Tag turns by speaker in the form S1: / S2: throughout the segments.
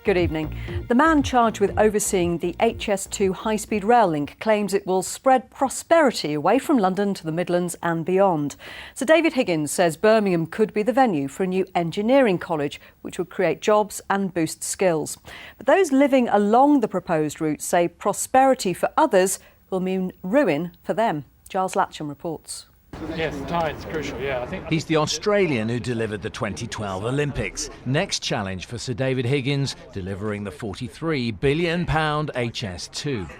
S1: Good evening. The man charged with overseeing the HS2 high-speed rail link claims it will spread prosperity away from London to the Midlands and beyond. Sir David Higgins says Birmingham could be the venue for a new engineering college, which would create jobs and boost skills. But those living along the proposed route say prosperity for others will mean ruin for them. Giles Latcham reports.
S2: Yes, the tide's crucial, yeah. I think
S3: He's the Australian who delivered the 2012 Olympics. Next challenge for Sir David Higgins, delivering the £43 billion HS2.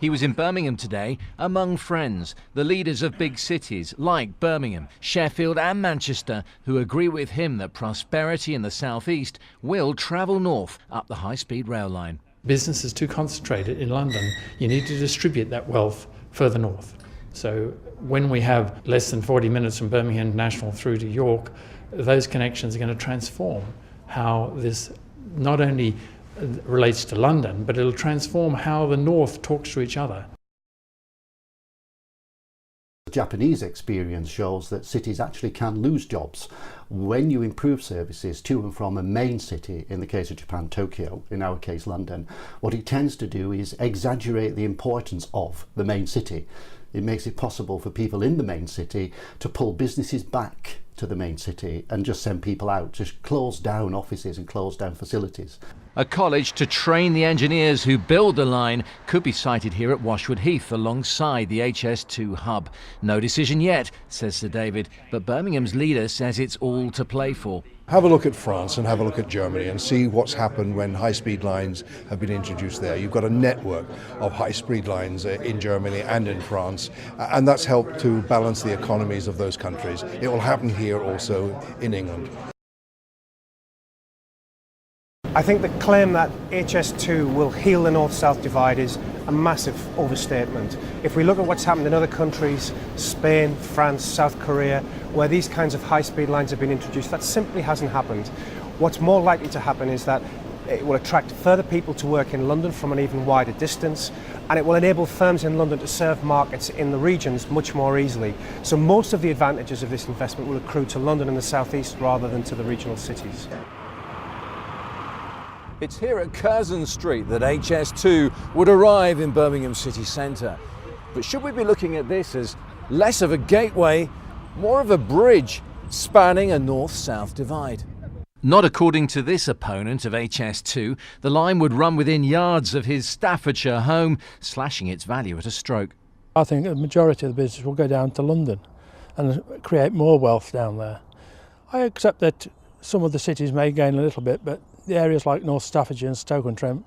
S3: He was in Birmingham today among friends, the leaders of big cities like Birmingham, Sheffield and Manchester, who agree with him that prosperity in the southeast will travel north up the high-speed rail line.
S2: business is too concentrated in London. You need to distribute that wealth further north. So when we have less than 40 minutes from Birmingham International through to York, those connections are going to transform how this not only relates to London, but it'll transform how the north talks to each other.
S4: The Japanese experience shows that cities actually can lose jobs when you improve services to and from a main city, in the case of Japan, Tokyo, in our case London. What it tends to do is exaggerate the importance of the main city. It makes it possible for people in the main city to pull businesses back to the main city and just send people out, just close down offices and close down facilities.
S3: A college to train the engineers who build the line could be sited here at Washwood Heath alongside the HS2 hub. No decision yet, says Sir David, but Birmingham's leader says it's all to play for.
S5: Have a look at France and have a look at Germany and see what's happened when high-speed lines have been introduced there. You've got a network of high-speed lines in Germany and in France, and that's helped to balance the economies of those countries. It will happen here also in England.
S6: I think the claim that HS2 will heal the north-south divide is a massive overstatement. If we look at what's happened in other countries, Spain, France, South Korea, where these kinds of high-speed lines have been introduced, that simply hasn't happened. What's more likely to happen is that it will attract further people to work in London from an even wider distance, and it will enable firms in London to serve markets in the regions much more easily. So most of the advantages of this investment will accrue to London and the South East rather than to the regional cities.
S3: It's here at Curzon Street that HS2 would arrive in Birmingham city centre. But should we be looking at this as less of a gateway, more of a bridge spanning a north-south divide? Not according to this opponent of HS2. The line would run within yards of his Staffordshire home, slashing its value at a stroke.
S7: I think the majority of the business will go down to London and create more wealth down there. I accept that some of the cities may gain a little bit, but the areas like North Staffordshire and Stoke-on-Trent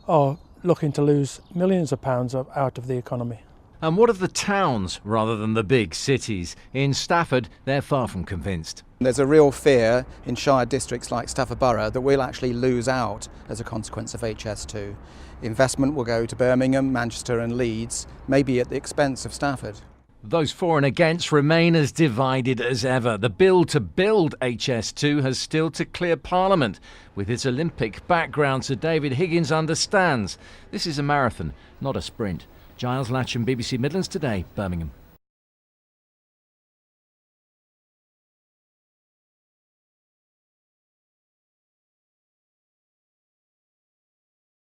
S7: are looking to lose millions of pounds out of the economy.
S3: And what of the towns rather than the big cities? In Stafford, they're far from convinced.
S8: There's a real fear in shire districts like Stafford Borough that we'll actually lose out as a consequence of HS2. Investment will go to Birmingham, Manchester and Leeds, maybe at the expense of Stafford.
S3: Those for and against remain as divided as ever. The bill to build HS2 has still to clear Parliament. With its Olympic background, Sir David Higgins understands this is a marathon, not a sprint. Giles Latcham, BBC Midlands Today, Birmingham.